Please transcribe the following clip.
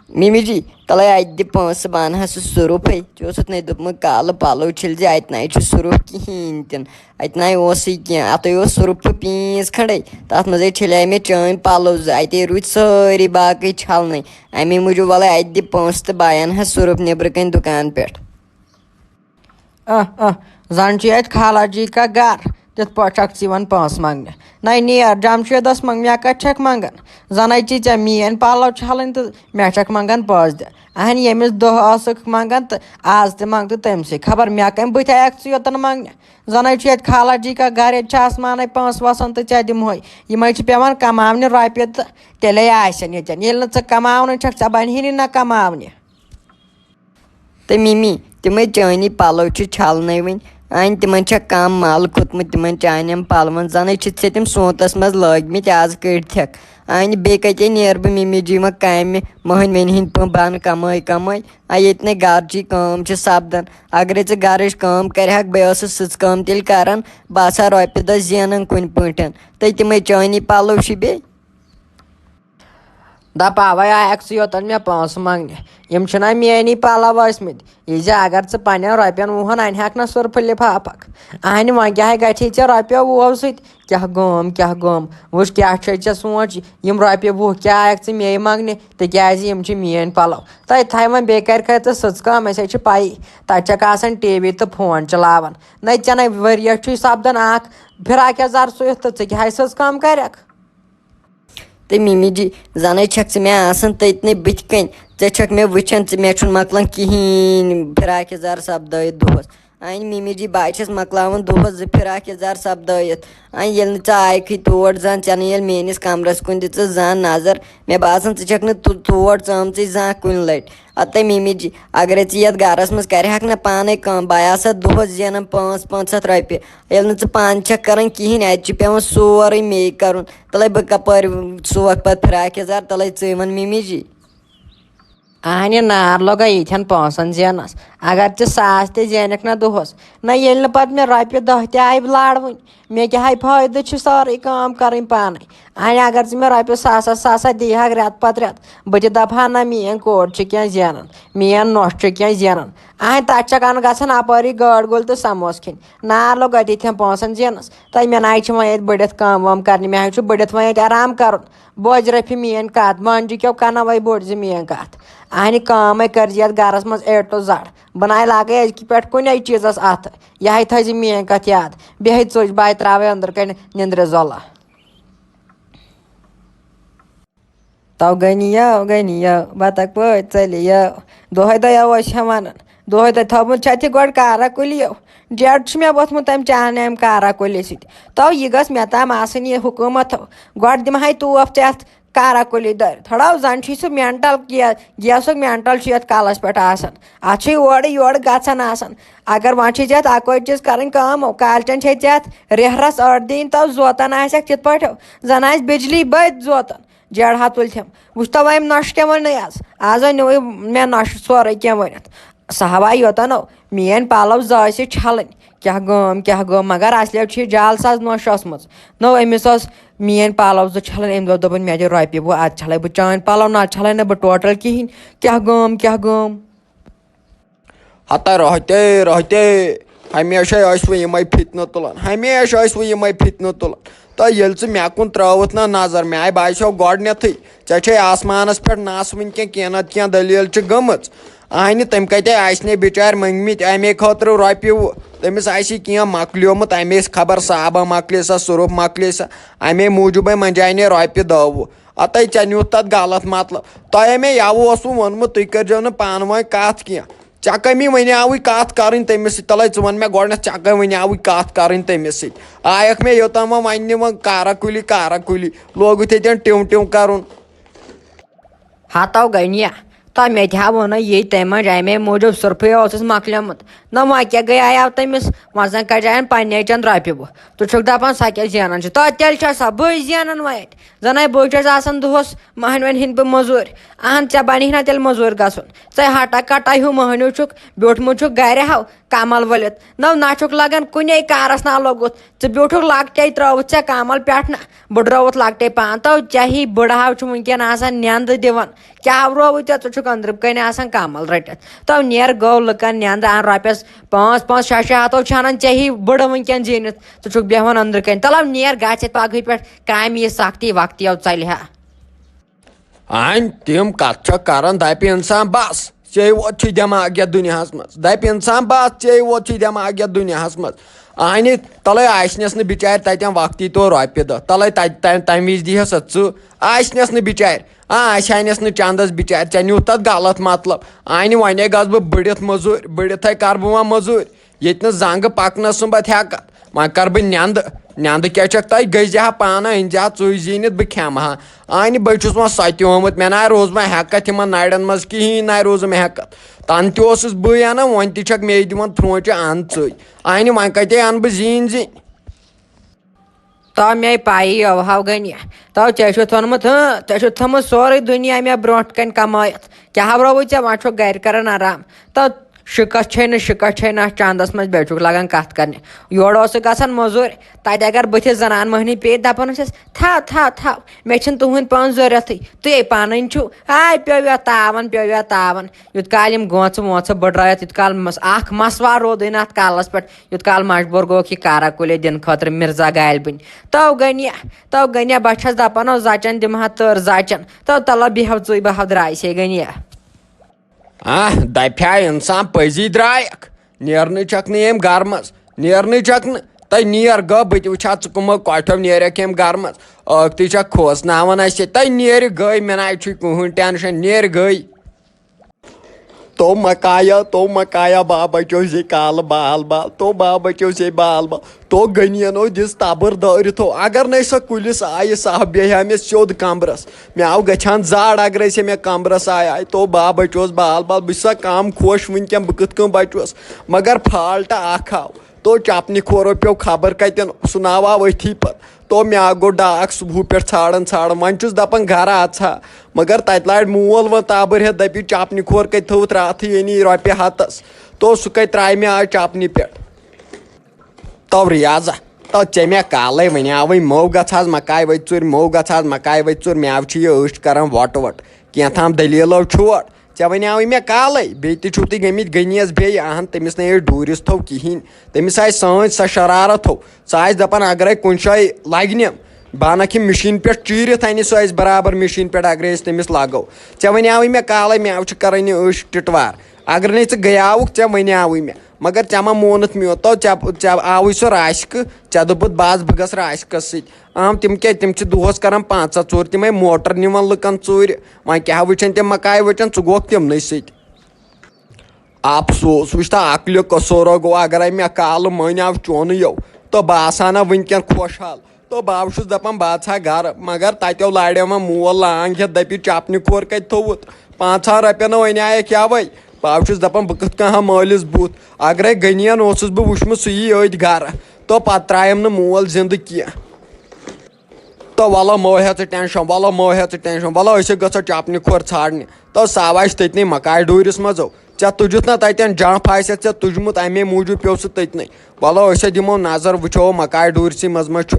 Mummy جی تلے اتہ پونسہٕ بہٕ انہا سُہ سۄرُپھے ژےٚ اوسُتھ نَے دوٚپمُت کالہٕ پَلو چھٔلۍ زِ اَتہِ نَے چھُ سۄرُپھ کِہیٖنۍ تہِ نہٕ اَتہِ نَے اوسُے کینٛہہ اَتے اوس سۄرُپھٕ پیٖنٛژ کھنٛڈے تَتھ منٛزے چھَلے مےٚ چٲنۍ پَلو زٕ اَتے روٗدۍ سٲری باقٕے چھَلنٕے اَمے موٗجوٗب وَلَے اَتہِ دِ پونٛسہٕ تہٕ بہٕ اَنہا سۄرُپھ نیٚبرٕ کَنۍ دُکان پٮ۪ٹھ. زن چھُ اَتہِ خالا جی کا گرٕ تِتھ پٲٹھۍ چھکھ ژٕ یِوان پونٛسہٕ منٛگنہِ نَے نیر جمشیٖدس منٛگ مےٚ کَتہِ چھکھ منٛگان زَنَے چھِ ژےٚ میٛٲنۍ پَلو چھَلٕنۍ تہٕ مےٚ چھکھ منٛگان پونٛسہٕ دِ اہن ییٚمِس دۄہ ٲسٕکھ منٛگان تہٕ آز تہِ منٛگ تہٕ تٔمۍسٕے خبر مےٚ کَمہِ بٕتھِ آیَکھ ژٕ یوٚتَن منٛگنہِ زَنَے چھُ ییٚتہِ خالا جی کا گرٕ ییٚتہِ چھِ آسمانے پونٛسہٕ وَسان تہٕ ژےٚ دِمہوے یِمَے چھِ پٮ۪وان کَماونہِ رۄپیہِ تہٕ تیٚلے آسن ییٚتٮ۪ن ییٚلہِ نہٕ ژٕ کَماونٕے چھکھ ژےٚ بَنہِ نہٕ نہ کَماونہِ. تہٕ ممی تِمے چٲنی پَلو چھِ چھَلنَے وٕنۍ اَنہِ تِمن چھےٚ کَم مَل کھوٚتمُت تِمن چانٮ۪ن پَلوَن زَنَے چھِتھ ژےٚ تِم سونتَس منٛز لٲگۍمٕتۍ آز کٔڑتھَکھ اَنہِ بیٚیہِ کَتے نیرٕ بہٕ ممی جی وۄنۍ کامہِ مٔہنوٮ۪ن ہِنٛدۍ پٲٹھۍ بَنہٕ کَمٲے ییٚتہِ نَے گَرچی کٲم چھِ سَپدان اگرے ژٕ گَرٕچ کٲم کَرِہَکھ بیٚیہِ ٲسٕس سٕژ کٲم تیٚلہِ کَران بہٕ آسہٕ ہا رۄپیہِ دہ زینان کُنہِ پٲٹھۍ تہٕ تِمے چٲنی پَلو چھِ بیٚیہِ. دَپہٕ اَوَے آیَکھ ژٕ یوٚتَن مےٚ پونٛسہٕ منٛگنہِ یِم چھِنہ میٛٲنی پَلو ٲسۍمٕتۍ یہِ زِ اگر ژٕ پنٛنٮ۪ن رۄپیَن وُہَن اَنہَکھ نہ سۄرپھٕ لِفاپھَکھ اَہنہِ وۄنۍ کیٛاہ گژھی ژےٚ رۄپیو وُہو سۭتۍ کیٛاہ گوم وٕچھ کیٛاہ چھے ژےٚ سونٛچ یِم رۄپیہِ وُہ کیٛاہ آیَکھ ژٕ مے منٛگنہِ تِکیٛازِ یِم چھِ میٛٲنۍ پَلو تَتہِ تھاے وۄنۍ بیٚیہِ کَرِکھَے ژٕ سٕژ کٲم اَسے چھِ پَیی تَتہِ چھَکھ آسان ٹی وی تہٕ فون چلاوان نَے ژےٚ نَے ؤرِیَس چھُے سَپدان اَکھ فِراک یَزار سُوِتھ تہٕ ژٕ کیٛاہ سٕژ کٲم کَرَکھ. تہٕ ممی جی زَنَے چھَکھ ژٕ مےٚ آسان تٔتنٕے بٕتھِ کَنۍ ژےٚ چھَکھ مےٚ وٕچھان ژٕ مےٚ چھُنہٕ مۄکلان کِہیٖنۍ فِراک یَزار سَپدٲیِتھ دۄہَس اَنہِ ممی جی بہٕ چھَس مۄکلاوان دۄہَس 2 فِراک یَزار سَپدٲیِتھ اَنہِ ییٚلہِ نہٕ ژٕ آیکھٕے تور زانٛہہ ژےٚ نہٕ ییٚلہِ میٛٲنِس کَمرَس کُن دِژٕژ زانٛہہ نظر مےٚ باسان ژٕ چھَکھ نہٕ تور ژٲمژٕے زانٛہہ کُنہِ لَٹہِ اَدٕ ممی جی اگرے ژٕ یَتھ گَرَس منٛز کَرِہَکھ نہ پانَے کٲم بہٕ آسہٕ ہا دۄہَس زینان 500 رۄپیہِ ییٚلہِ نہٕ ژٕ پانہٕ چھَکھ کَران کِہیٖنۍ اَتہِ چھُ پٮ۪وان سورُے مے کَرُن تَلَے بہٕ کَپٲرۍ سُوَکھ پَتہٕ فِراک یَزار تَلَے ژٕے وَن ممی جی. اہنہِ نار لوگا ییٖتھٮ۪ن پونٛسَن زینَس اگر ژٕ 100 تہِ زینکھ نہ دۄہَس نہ ییٚلہِ نہٕ پَتہٕ مےٚ رۄپیہِ دہ تہِ آیہِ لاروٕنۍ مےٚ کیٛاہ فٲیدٕ چھُ سٲرٕے کٲم کَرٕنۍ پانَے اَنہِ اگر ژٕ مےٚ رۄپیہِ 100 دِیہَکھ رٮ۪تہٕ پَتہٕ رٮ۪تہٕ بہٕ تہِ دَپہٕ ہا نہ میٛٲنۍ کوٗر چھِ کینٛہہ زینان میٛٲنۍ نۄش چھِ کینٛہہ زینان اَہنہِ تَتہِ چھَکھ اَنہٕ گژھان اَپٲری گٲڑۍ گوٚل تہٕ سَموسہٕ کھیٚنۍ نار لوٚگ اَتہِ ییٚتھٮ۪ن پونٛسَن زینَس تہٕ مےٚ نَے چھِ وۄنۍ ییٚتہِ بٔڑِتھ کٲم وٲم کَرنہِ مےٚ حظ چھُ بٔڑِتھ وۄنۍ ییٚتہِ آرام کَرُن بوزِ رَفہِ میٛٲنۍ کَتھ مانجہِ کیو کَنہ وَے بوٚڑ زِ میٛٲنۍ کَتھ اَہنہِ کٲمٕے کٔرۍ زِ یَتھ گَرَس منٛز A to Z بہٕ نَے لاگَے أزکہِ پٮ۪ٹھ کُنے چیٖزَس اَتھٕ یِہوٚے تھٲیزِ میٛٲنۍ کَتھ یاد بیٚیہِ ژُج باے ترٛاوَے أنٛدرٕ کَنۍ نِندرِ زۄلہٕ. تو گٔنِیو بَتَکھ پٲٹھۍ ژٔلِیو دۄہَے ٲسۍ ہٮ۪وان دۄہَے تھوٚمُت چھِ اَتہِ گۄڈٕ کارا کُلیو ڈٮ۪ڈ چھُ مےٚ ووٚتھمُت تَمہِ چانہِ اَمہِ کارا کُلہِ سۭتۍ تو یہِ گٔژھ مےٚ تام آسٕنۍ یہِ حکوٗمَتھو گۄڈٕ دِمہَے توف تہِ اَتھ کارا کُلی دٲرِتھ ہڑو زَن چھُے سُہ مٮ۪نٹَل گیسُک مٮ۪نٹَل چھُ یَتھ کَلَس پٮ۪ٹھ آسان اَتھ چھُے اورٕ یورٕ گژھان آسان اگر وۄنۍ چھُے ژےٚ اَتھ اَکٲے چیٖز کَرٕنۍ کٲم کالچَن چھے ژےٚ اَتھ رٮ۪ہرَس أڑ دِنۍ تو زوتَن آسٮ۪کھ تِتھ پٲٹھۍ زَن آسہِ بِجلی بٔتۍ زوتَن جیڑہا تُلتھٮ۪م وٕچھ تو وۄنۍ یِم نۄشہِ کیٛاہ ووٚنُے آز نِوٕے مےٚ نۄشہِ سورُے کینٛہہ ؤنِتھ سۄ ہوا یوٚتَنو میٛٲنۍ پَلو ٲسۍ چھَلٕنۍ کیٛاہ گوم مگر اَصلیو چھِ یہِ جال ساز نۄش ٲسمٕژ نو أمِس ٲس میٛٲنۍ پَلو زٕ چھَلٕنۍ أمۍ دوٚپ مےٚ دِ رۄپیہِ وۄنۍ اَدٕ چھَلَے بہٕ چٲنۍ پَلو نَتہٕ چھَلَے نہٕ بہٕ ٹوٹَل کِہیٖنۍ کیٛاہ گوم. ہتا رۄہتے ہمیشے ٲسۍ وٕ یِمَے فِتنہٕ تُلان تہٕ ییٚلہِ ژٕ مےٚ کُن ترٛٲوٕتھ نہ نظر مےٚ آیہِ باسیو گۄڈنٮ۪تھٕے ژےٚ چھے آسمانَس پٮ۪ٹھ نَس وٕنۍکٮ۪ن کینٛہہ نَتہٕ کینٛہہ دٔلیٖل چھِ گٔمٕژ اَہنہِ تٔمۍ کَتے آسہِ نے بِچارِ مٔنٛگمٕتۍ اَمے خٲطرٕ رۄپیہِ وُہ تٔمِس آسہِ کینٛہہ مۄکلیومُت اَمے خبر صابہ مۄکلے سا سۄرُپھ مۄکلے سا اَمے موٗجوٗبٕے منجاے نے رۄپیہِ دہ وُہ اَتے ژےٚ نیوٗتھ تَتھ غلط مطلب تۄہے مےٚ یَوٕ اوسوُ ووٚنمُت تُہۍ کٔرۍزیو نہٕ پانہٕ ؤنۍ کَتھ کینٛہہ ژےٚ کٔمی وَنیٛاوٕے کَتھ کَرٕنۍ تٔمِس سۭتۍ تَلَے ژٕ وَن مےٚ گۄڈنٮ۪تھ ژےٚ کٔمۍ وَنیٛاوٕے کَتھ کَرٕنۍ تٔمِس سۭتۍ آیَکھ مےٚ یوٚتام وَننہِ وۄنۍ کارا کُلی لوگُتھ ییٚتٮ۪ن ٹِو کَرُن. ہتو گٔنیا تۄہہِ مےٚ تہِ ہا ووٚنُے یی تَمہِ منٛز اَمے موٗجوٗب سۄرپھٕے اوسُس مۄکلیومُت نہ وۄنۍ کیٛاہ گٔیو تٔمِس وۄنۍ زَن کَڑیٚیَن پنٛنہِ چَن رۄپیہِ وُہ ژٕ چھُکھ دَپان سۄ کیٛاہ زینان چھِ توتہِ تیٚلہِ چھےٚ سۄ بٕے زینان وۄنۍ اَتہِ زَنَے بہٕ چھَس آسان دۄہَس مٔہنوٮ۪ن ہِنٛدۍ پٲٹھۍ مٔزوٗرۍ اہن ژےٚ بَنہِ نہ تیٚلہِ مٔزوٗرۍ گژھُن ژَے ہَٹا کَٹا ہیوٗ مٔہنیوٗ چھُکھ بیوٗٹھمُت چھُکھ گَرِ ہَو کمل ؤلِتھ نہ چھُکھ لگان کُنے کارس نہ لوٚگُت ژٕ بیوٗٹھُکھ لۄکٹے ترٲوٕتھ ژےٚ کمل پٮ۪ٹھ نہ بہٕ ڈرٛووُتھ لۄکٹے پہن تو ژےٚ بٕڑٕ چھُ وٕنکیٚن آسان نیندٕ دِوان کیٛاہ رووُتھ ژےٚ ژٕ چھُکھ أنٛدرٕ کَنۍ آسان کمل رٔٹِتھ تو نیر گوٚو لُکن نیندٕ ان رۄپیس 5-5 6 ہتو چھنان ژےٚ بٕڑٕ وٕنکیٚن زیٖنِتھ ژٕ چھُکھ بیٚہوان أنٛدرٕ کَنۍ تلو نیر گژھِ پگہٕے پٮ۪ٹھ کامہِ یہِ سختی وقتیو ژلہِ ہا آن تِم کتھ چھِ کران دپہِ انسان بس ژے ووت چھی دٮ۪ماغ یتھ دُنیاہس منٛز دپہِ انسان بس ژے ووت چھی دٮ۪ماغ یتھ دُنیاہس منٛز آنہِ تلے آسنس نہٕ بِچارِ تتٮ۪ن وقتی تو رۄپیہِ دہ تلے تمہِ وِزِ دِہس ژٕ آسنس نہٕ بِچارِ آسہِ ہانس نہٕ چندس بِچارِ ژےٚ نیوٗ تتھ غلط مطلب آنہِ وۄنۍ گژھٕ بہٕ بٔڑِتھ موٚزوٗرۍ بٔڑِتھے کرٕ بہٕ وۄنۍ موٚزوٗرۍ ییٚتہِ نہٕ زنٛگہٕ پکنس سُمبتھ ہٮ۪کتھ وۄنۍ کرٕ بہٕ نیندٕ کیٛاہ چھکھ تۄہہِ گٔزۍ ہا پانہٕ أنزِ ہا ژُے زیٖنِتھ بہٕ کھٮ۪مہٕ ہا آنہِ بہٕ چھُس وۄنۍ سۄ تہِ آمُت مےٚ نہ روٗز وۄنۍ ہٮ۪کتھ یِمن نرٮ۪ن منٛز کِہیٖنۍ نہ روٗزٕ مےٚ ہٮ۪کتھ تنہٕ تہِ اوسُس بٕے انان وۄنۍ تہِ چھکھ مے دِوان تھرٛوچہِ ان ژٕے آنہِ وۄنۍ کتے انہٕ بہٕ زیٖنۍ تو مے پایی اوہوگنی تو ژےٚ چھُتھ ووٚنمُت ژےٚ چھُتھ تھوٚمُت سورُے دُنیا مےٚ برونٛٹھ کَنۍ کمٲیِتھ کیٛاہ رووُے ژےٚ وۄنۍ چھُکھ گرِ کران آرام تو شِکس چھے نہٕ اَتھ چندس منٛز بیٚیہِ چھُکھ لگان کتھ کرنہِ یورٕ اوسُکھ گژھان موٚزوٗرۍ تتہِ اگر بٕتھِس زنان مٔہنی پیٚیہِ دپان ٲسِس تھاو مےٚ چھِنہٕ تُہنٛدۍ پونٛسہٕ ضوٚرتھٕے تُہۍ پنٕنۍ چھِو پیٚو یتھ تاون یوٗت کال یِم گونٛژٕ وونٛژٕ بٔڑرٲیتھ یوٗت کال اکھ مسوار روٗدٕے نہٕ اتھ کالس پٮ۪ٹھ یوٗت کال مجبوٗر گوٚوکھ یہِ کارا کُلے دِنہٕ خٲطرٕ مرزا غالبٕنۍ تو گنیا بہٕ چھس دپان زچن دِمہا تٔر زچن تو تلو بیہو ژٕے بہو درٛایسے گنیا دپہِ ہا انسان پٔزی درٛایکھ نیرنٕے چھکھ نہٕ ییٚمۍ گرٕ منٛز نیرنٕے چھکھ نہٕ تہٕ نیر گٔو بہٕ تہِ وٕچھ ہا ژٕ کٕمو کۄٹھیو نیرکھ ییٚمۍ گرٕ منٛز ٲکھتٕے چھکھ کھوژناوان اسہِ تہٕ نیرِ گٔے مےٚ نہ چھُے کٕہۭنۍ ٹٮ۪نشن نیرِ گٔے تو مکایا با بچو سے کالہٕ بال تو با بچو سے بال تو گٔنِیَنو دِژ تبٕر دٲرِتھو اگر نَے سۄ کُلِس آیہِ سۄ بیٚیہِ ہا مےٚ سیوٚد کمبرس مےٚ آو گژھان زاڑ اگرے سۄ مےٚ کمبرس آے تو با بچوس بال بہٕ چھُس سا کم خۄش وٕنکٮ۪ن بہٕ کِتھ کٔنۍ بچوس مگر فالٹہٕ اکھ آو تو چپنہِ کھورو پیٚو خبر کتٮ۪ن سُہ ناو آو أتھی پتہٕ تو مےٚ گوٚو ڈاک صُبحہٕ پٮ۪ٹھ ژھانڈان وۄنۍ چھُس دپان گرٕ اژہا مگر تتہِ لاڑِ مول وۄنۍ تابٕر ہٮ۪تھ دپہِ چپنہِ کھور کتہِ تھوٚوُتھ راتھٕے یعنی رۄپیہِ ہتس تو سُہ کتہِ ترٛایہِ مےٚ آز چپنہِ پٮ۪ٹھ تو رِیاضا تو ژےٚ مےٚ کالے وَنیاوٕے مو گژھ حظ مکاے ؤتھۍ ژوٚر مےٚ چھُ یہِ أچھ کران وۄٹ کینٛژھام دٔلیٖلو چھوڑ ژےٚ وَنیاوٕے مےٚ کالے بیٚیہِ تہِ چھُو تُہۍ گٔمٕتۍ گٔنیَس بیٚیہِ اہن تٔمِس نَے ڈوٗرِس تھوٚو کِہیٖنۍ تٔمِس آسہِ سٲنۍ سۄ شرارت تھوٚو سۄ آسہِ دپان اگرے کُنہِ جایہِ لگنہِ بہٕ انکھ یہِ مِشیٖن پٮ۪ٹھ چیٖرِتھ انہِ سُہ اَسہِ برابر مِشیٖن پٮ۪ٹھ اگرے أسۍ تٔمِس لاگو ژےٚ وَنیاوٕے مےٚ کالے مےٚ چھِ کران یہِ أچھ ٹِٹوار اگر نَے ژٕ گٔیاوُکھ ژےٚ وَنیاوٕے مےٚ مگر ژےٚ ما مونُتھ میون تو ژےٚ آوُے سُہ راشکہٕ ژےٚ دوٚپُتھ بہٕ گژھٕ راشکس سۭتۍ تِم کیٛاہ تِم چھِ دۄہس کران 5 ژوٗر تِمے موٹر نِوان لُکن ژوٗرِ وۄنۍ کیٛاہ وٕچھن تِم مکاے وٕچھن ژٕ گوٚوکھ تِمنٕے سۭتۍ افسوس وٕچھ تا عقلہِ قصوٗرو گوٚو اگرے مےٚ کالہٕ مٲنیو چونٕے یو تہٕ بہٕ آسہٕ ہنا وٕنکٮ۪ن خۄشحال تو بہٕ چھُس دپان بہٕ اژہا گرٕ مگر تتیو لاڑیو وۄنۍ مول لانٛگ ہٮ۪تھ دپہِ چپنہِ کھور کتہِ تھوٚوُتھ 5 رۄپینو ونیایکھ یوے بہٕ چھُس دپان بہٕ کِتھ کٔنۍ ہا مٲلِس بُتھ اگرے گٔنِین اوسُس بہٕ وٕچھمُت سُہ یی أتۍ گرٕ تو پتہٕ ترٛایم نہٕ مول زِندٕ کینٛہہ تو وَلو مہ ہےٚ ژٕ ٹٮ۪نشن وَلو أسۍ گژھو چپنہِ کھور ژھانڈنہِ تو سُہ آو اَسہِ تٔتنٕے مکاے ڈوٗرِس منٛزو ژےٚ تُجُتھ نہ تتٮ۪ن جمپ آسٮ۪تھ ژےٚ تُجمُت امے موٗجوٗب پیوٚو سُہ تٔتنٕے وَلو أسۍ دِمو نظر وٕچھو مکاے ڈوٗرسٕے منٛز ما چھُ